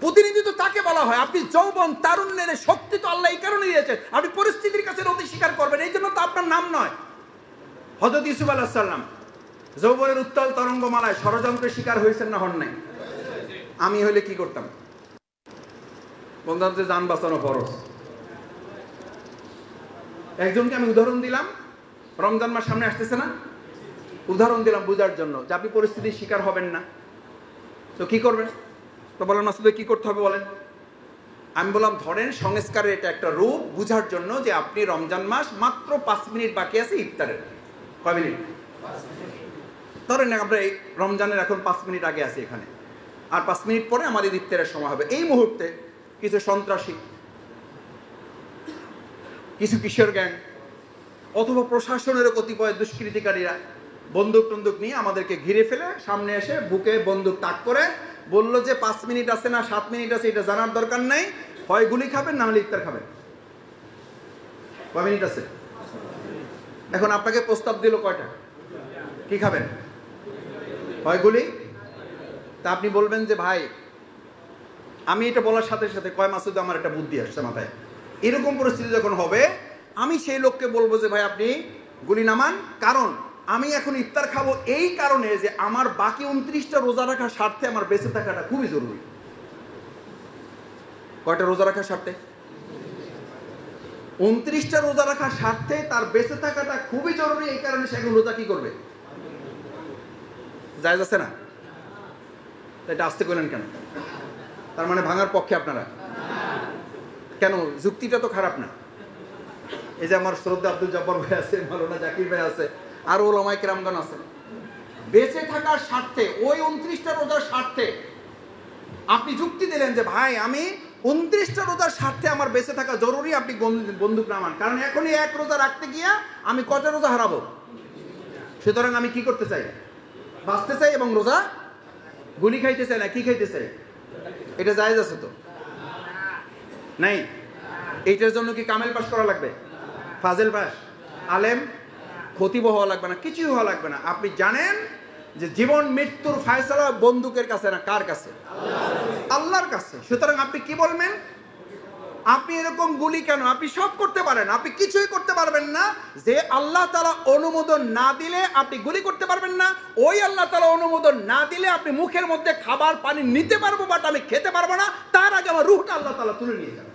প্রতিনিধি তো তাকে বলা হয়। আপনি যৌবন তারুণ্যের শক্তি তো আল্লাহ এই কারণে দিয়েছেন, আপনি পরিস্থিতির কাছে নতি স্বীকার করবেন, এই জন্য তো আপনার নাম নয়। হযরত ইউসুফ আলাইহিস সালাম যৌবনের উত্তাল তরঙ্গমালায় ষড়যন্ত্রের শিকার হয়েছেন না হন নাই? আমি হলে কি করতাম? বন্ধুদের জান বাঁচানো ফরজ। একজনকে আমি উদাহরণ দিলাম, রমজান মাস সামনে আসতেছে না, উদাহরণ দিলাম বুঝার জন্য যে আপনি পরিস্থিতির শিকার হবেন না, তো কি করবেন? তো বলেন মাসুদ কি করতে হবে বলেন? আমি বললাম ধরেন সংস্কারের এটা একটা রূপ বুঝার জন্য যে আপনি রমজান মাস মাত্র 5 মিনিট বাকি আছে ইফতারের। কয় মিনিট? ধরেন আমরা এই রমজানের এখন 5 মিনিট আগে আছি এখানে, আর 5 মিনিট পরে আমাদের ইফতারের সময় হবে। এই মুহূর্তে কিছু সন্ত্রাসী, কিছু কিশোর গ্যাং অথবা প্রশাসনের কতিপয় দুষ্কৃতিকারীরা বন্দুক টন্দুক নিয়ে আমাদেরকে ঘিরে ফেলে সামনে এসে বুকে বন্দুক তাক করে বললো যে 5 মিনিট আছে না 7 মিনিট আছে এটা জানার দরকার নাই, হয় গুলি খাবেন না হলে ইফতার খাবেন। কয় মিনিট আছে? এখন আপনাকে প্রস্তাব দিল কয়টা? কি খাবেন? হয় গুলি। তা আপনি বলবেন যে ভাই, আমি এটা বলার সাথে সাথে কয় মাসুদ আমার একটা বুদ্ধি আসছে মাথায়, এরকম পরিস্থিতি যখন হবে আমি সেই লোককে বলবো যে ভাই আপনি গুলি নামান, কারণ আমি এখন ইফতার খাবো এই কারণে যে আমার বাকি 29টা রোজা রাখার স্বার্থে আমার বেঁচে থাকাটা খুবই জরুরি। কয়টা রোজা রাখার স্বার্থে? 29টা রোজা রাখার স্বার্থে তার বেঁচে থাকাটা খুবই জরুরি, এই কারণে সে এখন রোজা কি করবে? জায়েজ আছে না? এটা আসতে করলেন কেন? তার মানে ভাঙার পক্ষে আপনারা? কেন? যুক্তিটা তো খারাপ না। এই যে আমার শ্রদ্ধা আব্দুল জব্বার ভাই আছে, মাওলানা জাকির ভাই আছে, আর ওলামায়ে কেরামগণ আছে, বেঁচে থাকার স্বার্থে ওই 29টা রোজার স্বার্থে আপনি যুক্তি দিলেন যে ভাই আমি 29টা রোজার স্বার্থে আমার বেঁচে থাকা জরুরি, আপনি বন্দুক নামান, কারণ এখনই এক রোজা রাখতে গিয়া আমি কয়টা রোজা হারাবো। সুতরাং আমি কি করতে চাই? বাঁচতে চাই এবং রোজা গুলি খাইতে চাই না কি খাইতে চাই? এটা জায়েজ আছে তো? নাই। এইটার জন্য কি কামেল পাস করা লাগবে? ফাজেল পাস, আলেম, খতিব হওয়া লাগবে না, কিছুই হওয়া লাগবে না। আপনি জানেন যে জীবন মৃত্যুর ফয়সালা বন্দুকের কাছে না, কার কাছে? আল্লাহর কাছে। সুতরাং আপনি কি বলবেন? আপনি এরকম গুলি কেন? আপনি সব করতে পারেন, আপনি কিছুই করতে পারবেন না। যে আল্লাহ তাআলা অনুমোদন না দিলে আপনি গুলি করতে পারবেন না, ওই আল্লাহ তাআলা অনুমোদন না দিলে আপনি মুখের মধ্যে খাবার পানি নিতে পারবো, বাট আমি খেতে পারবো না, তার আগে আমার রূহটা আল্লাহ তাআলা তুলে নিয়ে যাবে।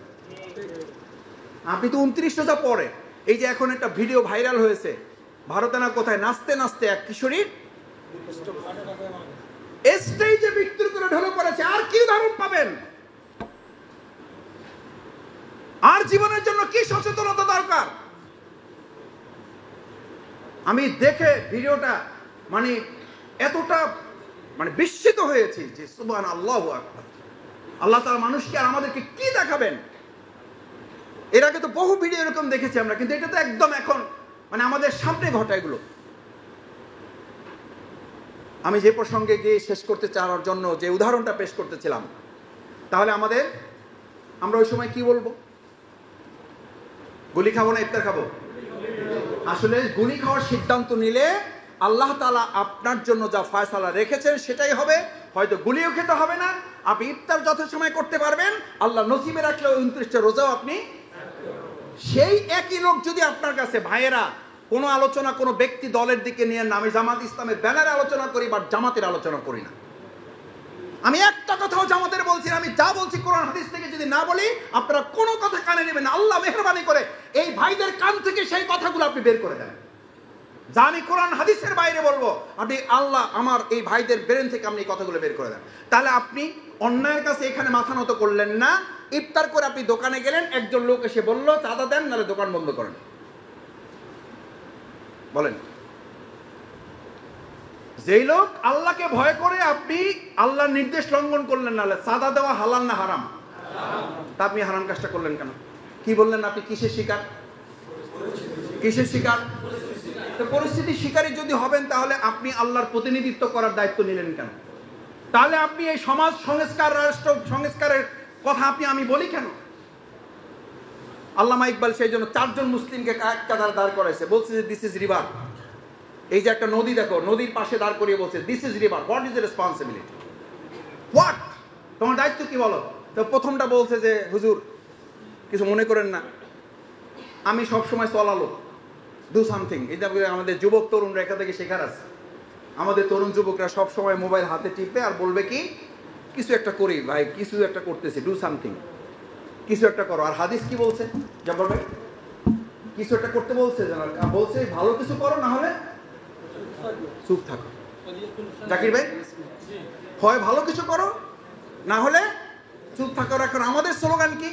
আপনি তো 29 রোজা পরে, এই যে এখন একটা ভিডিও ভাইরাল হয়েছে ভারতে না কোথায়, নাচতে নাচতে এক কিশোরী স্টেজে মৃত্যুর করে ঢলে পড়েছে। আর কি উদাহরণ পাবেন? আর জীবনের জন্য কি সচেতনতা দরকার? আমি দেখে ভিডিওটা মানে এতটা মানে বিস্মিত হয়েছি যে সুবহানাল্লাহু আকবার। আল্লাহ তাআলা মানুষকে আর আমাদেরকে কি দেখাবেন? এর আগে তো বহু ভিডিও এরকম দেখেছি আমরা, কিন্তু এটা তো একদম এখন মানে আমাদের সামনে ঘটা এগুলো। আমি যে প্রসঙ্গে গিয়ে শেষ করতে চাওয়ার জন্য যে উদাহরণটা পেশ করতেছিলাম, তাহলে আমরা ওই সময় কি বলবো? গুলি খাবো না ইফতার খাবো? আসলে গুলি খাওয়ার সিদ্ধান্ত নিলে আল্লাহ তাআলা আপনার জন্য যা ফয়সালা রেখেছেন সেটাই হবে। হয়তো গুলিও খেতে হবে না, আপনি ইফতার যথাসময় করতে পারবেন, আল্লাহ নসিবে রাখলে 29টা রোজাও আপনি। সেই একই লোক যদি আপনার কাছে, ভাইয়েরা কোনো আলোচনা কোনো ব্যক্তি দলের দিকে নিয়ে না, আমি জামাত ইসলামের ব্যানারে আলোচনা করি বা জামাতের আলোচনা করি না। আমি একটা কথাও জামাতের বলছি না, আমি যা বলছি কোরআন হাদিস থেকে যদি না বলি আপনারা কোনো কথা কানে নেবেন না। আল্লাহ মেহরবানি করে এই ভাইদের কান থেকে সেই কথাগুলো আপনি বের করে দেন। যা আমি কোরআন হাদিসের বাইরে বলবো, আপনি আল্লাহ আমার এই ভাইদের ব্রেন থেকে আপনি এই কথাগুলো বের করে দেন। তাহলে আপনি অন্যায়ের কাছে এখানে মাথা নত করলেন না। ইফতার করে আপনি দোকানে গেলেন, একজন লোক এসে বলল চাঁদা দেন নাহলে দোকান বন্ধ করেন। বলেন, যেই লোক আল্লাহকে ভয় করে আপনি আল্লাহর নির্দেশ লঙ্ঘন করলেন, নাহলে চাঁদা দেওয়া হালাল না হারাম? তা আপনি হারাম কাজটা করলেন কেন? কি বললেন আপনি? কিসের শিকার? কিসের শিকার? তো পরিস্থিতির শিকারী যদি হবেন তাহলে আপনি আল্লাহর প্রতিনিধিত্ব করার দায়িত্ব নিলেন কেন? তাহলে আপনি এই সমাজ সংস্কার, রাষ্ট্র সংস্কারের কথা আমি বলি কেন? আল্লামা ইকবাল সেই জন্য 4 জন মুসলিমকে কাতার দাঁড় করাইছে, বলছে যে দিস ইজ রিভার। এই যে একটা নদী দেখো, নদীর পাশে দাঁড় করিয়ে বলছে this is river, what is responsibility, what, তোমার দায়িত্ব কি বলো? তো প্রথমটা বলছে যে হুজুর কিছু মনে করেন না, আমি সবসময় চলালো, ডু সামথিং। এটা আমাদের যুবক তরুণরা এখান থেকে শেখার আছে। আমাদের তরুণ যুবকরা সবসময় মোবাইল হাতে টিপে আর বলবে কি কিছু একটা করি ভাই, কিছু একটা করতেছি, ডু সামথিং, কিছু একটা করো। আর হাদিস কি বলছে? জব্বার ভাই কিছু একটা করতে বলছে, বলছে ভালো কিছু করো, না হলে চুপ থাকো। জাকির ভাই হয় ভালো কিছু করো, না হলে চুপ থাকো। এখন আমাদের স্লোগান কি?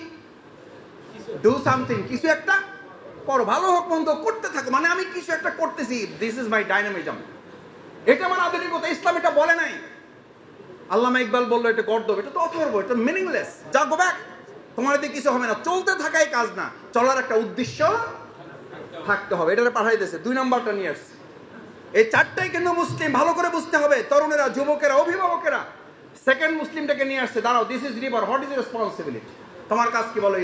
ডু সামথিং, কিছু একটা করো, ভালো হোক মন্দ করতে থাকো। মানে আমি কিছু একটা করতেছি, দিস ইজ মাই ডাইনামিজম। এটা আমার আধুনিকতা, ইসলাম এটা বলে নাই। আল্লামা ইকবাল বললো এটা গর্দব, এটা তো অথর্ব, এটা মিনিংলেস, যা গো ব্যাক, তোমার এতে কিছু হবে না। চলতে থাকাই কাজ না, চলার একটা উদ্দেশ্য থাকতে হবে। এটা পাঠাই দিয়েছে। 2 নম্বরটা নিয়ে আসছে। এই 4টাই কিন্তু মুসলিম, ভালো করে বুঝতে হবে, তরুণেরা, যুবকেরা, অভিভাবকেরা। সেকেন্ড মুসলিমটাকে নিয়ে আসছে, দাঁড়াও, this is river, what is responsibility, তোমার কাজ কি বলো?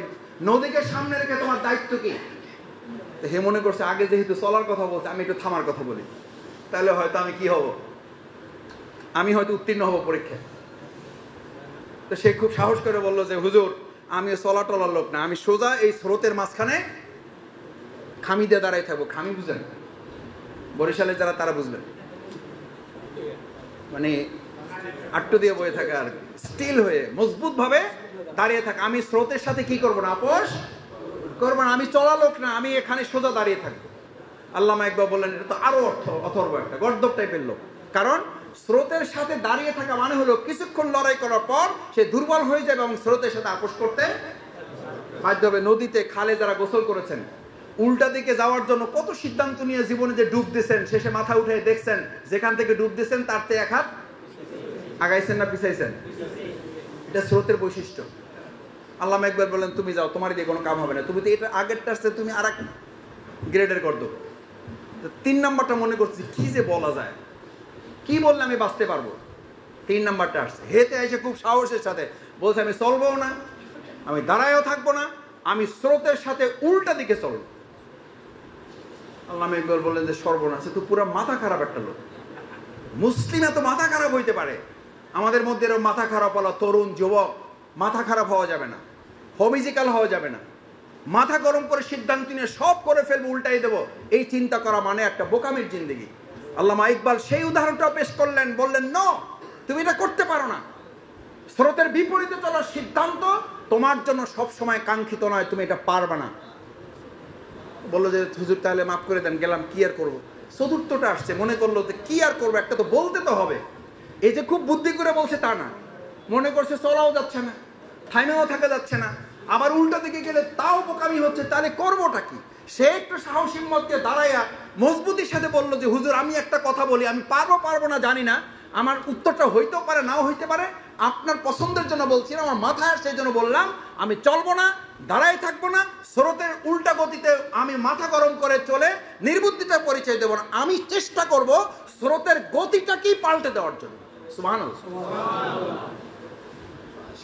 নদীকে সামনে রেখে তোমার দায়িত্ব কি? হে মনে করছে আগে যেহেতু চলার কথা বলছে, আমি একটু থামার কথা বলি, তাহলে হয়তো আমি কি হব, আমি হয়তো উত্তীর্ণ হব পরীক্ষায়। তো সে খুব সাহস করে বললো যে হুজুর আমি চলা টলার লোক না, আমি সোজা এই স্রোতের মাঝখানে খামি দিয়ে দাঁড়াই থাকবো। খামি বুঝেন? বরিশালে যারা তারা বুঝবেন, মানে আট্টু দিয়ে বয়ে থাকা আর স্টিল হয়ে মজবুত ভাবে দাঁড়িয়ে থাকা। আমি স্রোতের সাথে কি করবো না, আপোষ করবো না। আমি চলা লোক না, আমি এখানে সোজা দাঁড়িয়ে থাকবো। আল্লামা একবার বললেন এটা তো আরো অথর্ব একটা গর্দব টাইপের লোক। কারণ স্রোতের সাথে দাঁড়িয়ে থাকা মানে হলো কিছুক্ষণ লড়াই করার পর সে দুর্বল হয়ে যাবে এবং স্রোতের সাথে আপোষ করতে বাধ্য হবে। নদীতে, খালে যারা গোসল করেছেন, উল্টা দিকে যাওয়ার জন্য কত সিদ্ধান্ত নিয়ে জীবনে যে ডুব দিয়েছেন, শেষে মাথা উঠে দেখছেন যেখান থেকে ডুব দিয়েছেন তার থেকে 1 হাত আগাইছেন না পিছাইছেন। এটা স্রোতের বৈশিষ্ট্য। আল্লামা একবার বললেন তুমি যাও, তোমার দিয়ে কোনো কাম হবে না, তুমি তো এটা আগেরটা আসছে, তুমি আর এক গ্রেডের গর্দব। 3 নম্বরটা মনে করছি কি যে বলা যায়, কি বললে আমি বাঁচতে পারবো। 3 নম্বরটা আসছে, হেতে এসে খুব সাহসের সাথে বলছে আমি চলবো না, আমি দাঁড়ায়ও থাকবো না, আমি স্রোতের সাথে উল্টা দিকে চলবো। আল্লামা ইকবাল বললেন যে সর্বনাশ, তো পুরো মাথা খারাপ একটা লোক। মুসলিম এত মাথা খারাপ হইতে পারে? আমাদের মধ্যে এরকম মাথা খারাপ হলো, তরুণ যুবক, মাথা খারাপ হওয়া যাবে না, হমিজিক্যাল হওয়া যাবে না। মাথা গরম করে সিদ্ধান্ত নিয়ে সব করে ফেলবো, উল্টাই দেবো, এই চিন্তা করা মানে একটা বোকামির জিন্দেগি। আল্লামা ইকবাল সেই উদাহরণটা পেশ করলেন, বললেন নো, তুমি এটা করতে পারো না। স্রোতের বিপরীতে চলার সিদ্ধান্ত তোমার জন্য সব সময় কাঙ্ক্ষিত নয়, তুমি এটা পারবে না। বললো যে হুজুর তাহলে মাফ করে দেন, গেলাম, কি আর করবো। চতুর্থটা আসছে, মনে করলো যে কি আর করবো, একটা তো বলতে তো হবে। এই যে খুব বুদ্ধি করে বলছে তা না, মনে করছে চলাও যাচ্ছে না, থাইমেও থাকা যাচ্ছে না, আবার উল্টা দিকে গেলে তাও বোকামি হচ্ছে, তাহলে করবোটা কি? সে একটু সাহস হিম্মতকে দাঁড়াইয়া মজবুতির সাথে বললো যে হুজুর আমি একটা কথা বলি, আমি পারবো না জানি না, আমার উত্তরটা হইতেও পারে নাও হইতে পারে, আপনার পছন্দের জন্য বলছি না, আমার মাথায় সেই জন্য বললাম, আমি চলবো না, দাঁড়াই থাকবো না, স্রোতের উল্টা গতিতে আমি মাথা গরম করে চলে নির্বুদ্ধিতার পরিচয় দেব না, আমি চেষ্টা করব স্রোতের গতিটাকেই পাল্টে দেওয়ার জন্য। সুবহানাল্লাহ।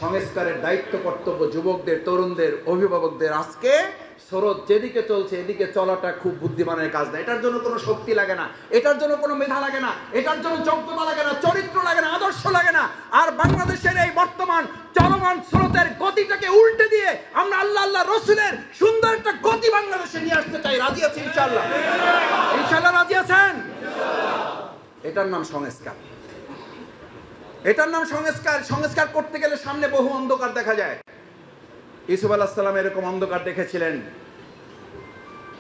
সংস্কারের দায়িত্ব কর্তব্য যুবকদের, তরুণদের, অভিভাবকদের আজকে স্রোত যেদিকে চলছে এদিকে চলাটা খুব বুদ্ধিমানের কাজ না। এটার জন্য কোনো শক্তি লাগে না, এটার জন্য কোনো মেধা লাগে না, এটার জন্য যোগ্যতা লাগে না, চরিত্র লাগে না, আদর্শ লাগে না। আর বাংলাদেশের এই বর্তমান চলমান স্রোতের গতিটাকে উল্টে দিয়ে আমরা আল্লাহ আল্লাহ রসুলের সুন্দর একটা গতি বাংলাদেশে নিয়ে আসতে চাই। রাজি আছি ইনশাআল্লাহ? ইনশাআল্লাহ রাজি আছেন? এটার নাম সংস্কার। এটার নাম সংস্কার। সংস্কার করতে গেলে সামনে বহু অন্ধকার দেখা যায়। ইউসুফ আলাইহিস সালাম এরকম অন্ধকার দেখেছিলেন।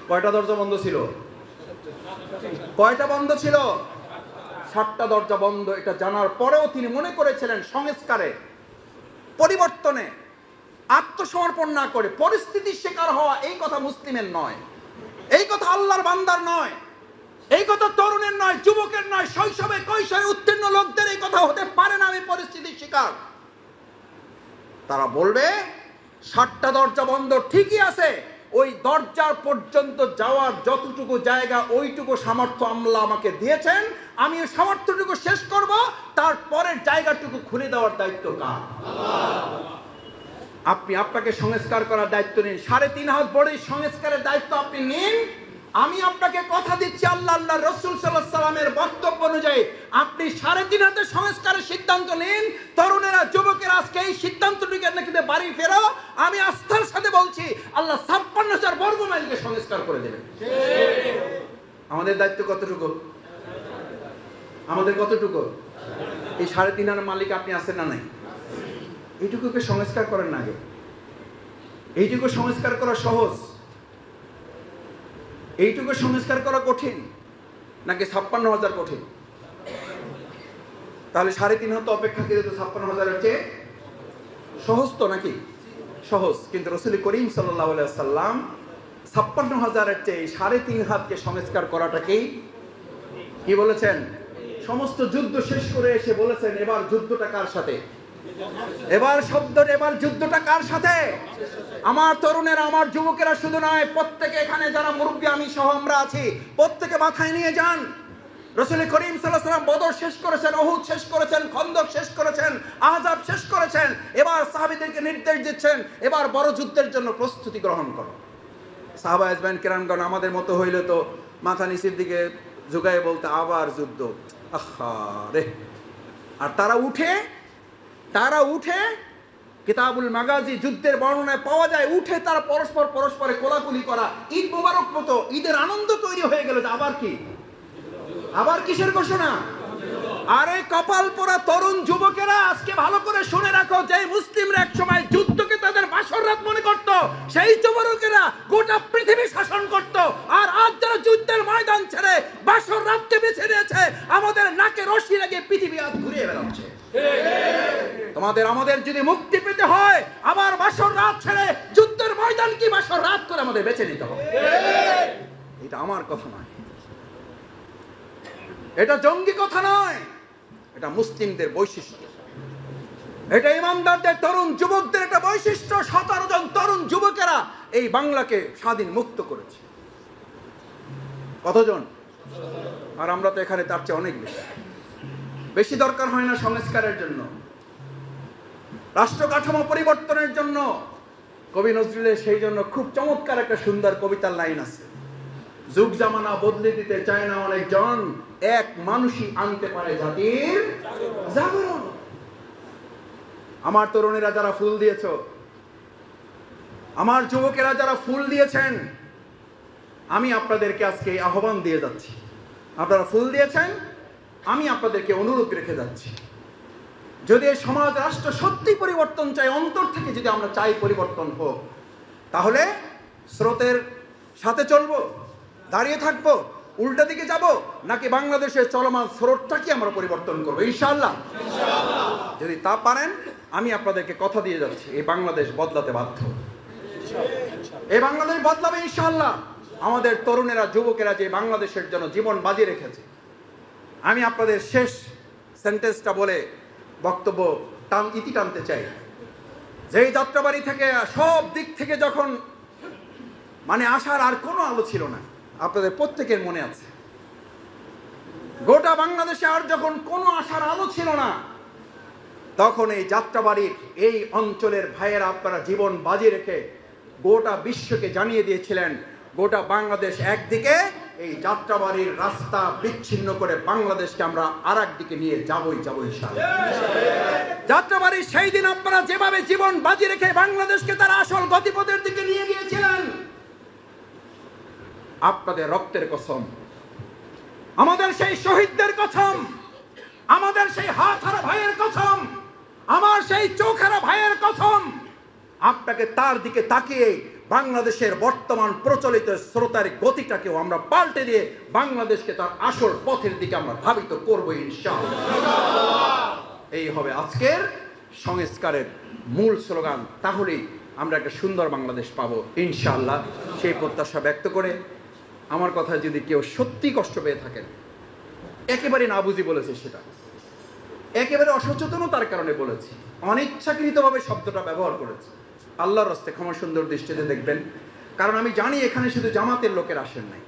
কয়টা দরজা বন্ধ ছিল? কয়টা বন্ধ ছিল? 7টা দরজা বন্ধ। এটা জানার পরেও তিনি মনে করেছিলেন সংস্কারে, পরিবর্তনে, আত্মসমর্পণ না করে পরিস্থিতির শিকার হওয়া এই কথা মুসলিমের নয়, এই কথা আল্লাহর বান্দার নয়, এই কথা তরুণের নয়, যুবকের নয়, শৈশবে কৈশোরে উত্তীর্ণ লোকদের এই কথা হতে পারে না। আমি পরিস্থিতির শিকার। তারা বলবে 7টা দরজা বন্ধ ঠিকই আছে, ওই দরজার পর্যন্ত যাওয়ার যতটুকু জায়গা ওইটুকু সামর্থ্য আল্লাহ আমাকে দিয়েছেন, আমি ওই সামর্থ্যটুকু শেষ করব, তারপরের জায়গাটুকু খুলে দেওয়ার দায়িত্ব কার? আপনি আপনাকে সংস্কার করার দায়িত্ব নিন। 3.5 হাত বড় সংস্কারের দায়িত্ব আপনি নিন। আমি আপনাকে কথা দিচ্ছি আল্লাহ আল্লাহ রসুল সাল্লাল্লাহু আলাইহি সাল্লামের বক্তব্য অনুযায়ী আপনি 3.5 হাতের সংস্কারের সিদ্ধান্ত নিন। তরুণেরা, যুবকেরা আজকে এই সিদ্ধান্তটিকে নাকি বাড়ি ফেরাও। আমি আস্থার সাথে বলছি আল্লাহ 56,000 বর্গ মাইলকে সংস্কার করে দেবেন। আমাদের দায়িত্ব কতটুকু? আমাদের কতটুকু? এই 3.5 হাতের মালিক আপনি আছেন না নাই? এইটুকুকে সংস্কার করেন না আগে। এইটুকু সংস্কার করা সহজ? এইটুকু সংস্কার করা কঠিন নাকি 56,000 কঠিন? তাহলে 3.5 হাত অপেক্ষাকৃত 56,000-এর চেয়ে সহজ তো নাকি? সহজ। কিন্তু রাসূল করিম সাল্লাল্লাহু আলাইহি ওয়াসাল্লাম 56,000-এর চেয়ে 3.5 হাতকে সংস্কার করাটাকেই কি বলেছেন? সমস্ত যুদ্ধ শেষ করে এসে বলেছেন এবার যুদ্ধটা কার সাথে? এবার যুদ্ধটা কার সাথে? আমার তরুণেরা, আমার যুবকেরা শুধু নয়, প্রত্যেকে এখানে যারা মুরব্বী আমি সহ আমরা আছি, প্রত্যেকে মাথায় নিয়ে যান। রাসূল করিম সাল্লাল্লাহু আলাইহি ওয়াসাল্লাম বদর শেষ করেছেন, উহুদ শেষ করেছেন, খন্দক শেষ করেছেন, আহজাব শেষ করেছেন। এবার সাহাবীদেরকে নির্দেশ দিচ্ছেন এবার বড় যুদ্ধের জন্য প্রস্তুতি গ্রহণ করো। সাহাবা আজমান কিরামগণ আমাদের মতো হইলে তো মাথা নিচের দিকে ঝুঁকায় বলতে আবার যুদ্ধ, আহা রে। আর তারা উঠে কিতাবুল মাগাজি যুদ্ধের বর্ণনায় পাওয়া যায়, উঠে তারা পরস্পরে কোলাকুলি করা, ঈদ মোবারক মতো ঈদের আনন্দ তৈরি হয়ে গেল। আবার কিসের ঘোষণা? আরে কপাল পোড়া তরুণ যুবকেরা, আজকে ভালো করে শুনে রাখো, যে মুসলিমরা এক সময় যুদ্ধকে তাদের বাসর রাত মনে করত, সেই যুবকেরা গোটা পৃথিবী শাসন করত। আর আজ যারা যুদ্ধের ময়দান ছেড়ে বাসর রাতকে বেছে নিয়েছে, আমাদের নাকে রশি লাগিয়ে পৃথিবী আজ ঘুরিয়ে বেড়াচ্ছে। আমাদের যদি মুক্তি পেতে হয়, আবার বাসর রাত ছেড়ে যুদ্ধের ময়দান কি বাসর রাত করে আমাদের বেছে নিতে হবে। এটা আমার কথা নয়, এটা জঙ্গি কথা নয়, এটা মুসলিমদের বৈশিষ্ট্য, এটা ইমানদারদের তরুণ যুবকদের একটা বৈশিষ্ট্য। 17 জন তরুণ যুবকেরা এই বাংলাকে স্বাধীন মুক্ত করেছে। কতজন? আর আমরা তো এখানে তার চেয়ে অনেক বেশি দরকার হয় না সংস্কারের জন্য, রাষ্ট্র কাঠামো পরিবর্তনের জন্য। কবি নজরুলের সেই জন্য খুব চমৎকার একটা সুন্দর কবিতার লাইন আছে, যুগ জামানা বদলে দিতে চায় না অনেকজন, এক মানুষই আনতে পারে জাতির জাগরণ। আমার তরুণেরা যারা ফুল দিয়েছ, আমার যুবকেরা যারা ফুল দিয়েছেন, আমি আপনাদেরকে আজকে আহ্বান দিয়ে যাচ্ছি। আপনারা ফুল দিয়েছেন, আমি আপনাদেরকে অনুরোধ রেখে যাচ্ছি, যদি এই সমাজ রাষ্ট্র সত্যি পরিবর্তন চাই, অন্তর থেকে যদি আমরা চাই পরিবর্তন হোক, তাহলে স্রোতের সাথে চলবো, দাঁড়িয়ে থাকবো, উল্টা দিকে যাব, নাকি বাংলাদেশের চলমান স্রোতটাকে আমরা পরিবর্তন করবো? ইনশাআল্লাহ। যদি তা পারেন, আমি আপনাদেরকে কথা দিয়ে যাচ্ছি, এই বাংলাদেশ বদলাতে বাধ্য, এই বাংলাদেশ বদলাবে ইনশাআল্লাহ। আমাদের তরুণেরা, যুবকেরা যে বাংলাদেশের জন্য জীবন বাজি রেখেছে। আমি আপনাদের শেষ সেন্টেন্সটা বলে বক্তব্য ইতি টানতে চাই। যেই যাত্রাবাড়ি থেকে সব দিক থেকে যখন আসার আর কোনো আলো ছিল না, আপনাদের প্রত্যেকের মনে আছে, গোটা বাংলাদেশে আর যখন কোনো আশার আলো ছিল না, তখন এই যাত্রাবাড়ির এই অঞ্চলের ভাইয়েরা আপনারা জীবন বাজি রেখে গোটা বিশ্বকে জানিয়ে দিয়েছিলেন গোটা বাংলাদেশ একদিকে, এই যাত্রাবাড়ির রাস্তা বিচ্ছিন্ন করে বাংলাদেশকে আমরা আরেকদিকে নিয়ে যাবই ইনশাআল্লাহ। যাত্রাবাড়ি সেই দিন আপনারা যেভাবে জীবন বাজি রেখে বাংলাদেশকে তার আসল গতিপথের দিকে নিয়ে গিয়েছিলেন, আপনাদের রক্তের কসম, আমাদের সেই শহীদদের কসম, আমাদের সেই হাত হারা ভাইয়ের কসম, আমার সেই চোখ হারা ভাইয়ের কসম, আপনাকে তার দিকে তাকিয়ে বাংলাদেশের বর্তমান প্রচলিত স্রোতের গতিটাকেও আমরা পাল্টে দিয়ে বাংলাদেশকে তার আসল পথের দিকে আমরা ধাবিত করব ইনশাআল্লাহ। এই হবে আজকের সংস্কারের মূল স্লোগান। তাহলেই আমরা একটা সুন্দর বাংলাদেশ পাবো ইনশাআল্লাহ। সেই প্রত্যাশা ব্যক্ত করে আমার কথা যদি কেউ সত্যি কষ্ট পেয়ে থাকেন, একেবারে না বুঝি বলেছে, সেটা একেবারে অসচেতনতার কারণে বলেছি, অনিচ্ছাকৃতভাবে শব্দটা ব্যবহার করেছি, আল্লাহর রাস্তায় ক্ষমা সুন্দর দৃষ্টিতে দেখবেন। কারণ আমি জানি এখানে শুধু জামাতের লোকের আসেন নাই,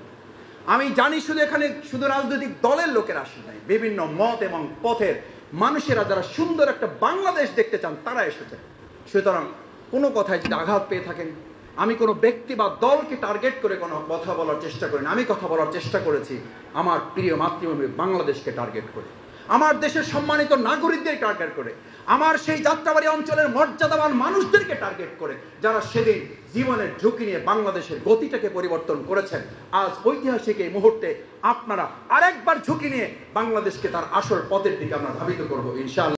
আমি জানি এখানে শুধু রাজনৈতিক দলের লোকের আসেন নাই, বিভিন্ন মত এবং পথের মানুষেরা যারা সুন্দর একটা বাংলাদেশ দেখতে চান তারা এসেছেন। সুতরাং কোনো কথায় যদি আঘাত পেয়ে থাকেন, আমি কোনো ব্যক্তি বা দলকে টার্গেট করে কোনো কথা বলার চেষ্টা করি না, আমি কথা বলার চেষ্টা করেছি আমার প্রিয় মাতৃভূমি বাংলাদেশকে টার্গেট করে, আমার দেশের সম্মানিত নাগরিকদের টার্গেট করে, আমার সেই যাত্রাবাড়ি অঞ্চলের মর্যাদাবান মানুষদেরকে টার্গেট করে, যারা সেদিন জীবনের ঝুঁকি নিয়ে বাংলাদেশের গতিটাকে পরিবর্তন করেছেন। আজ ঐতিহাসিক এই মুহূর্তে আপনারা আরেকবার ঝুঁকি নিয়ে বাংলাদেশকে তার আসল পথের দিকে আমরা ধাবিত করবো ইনশাআল্লাহ।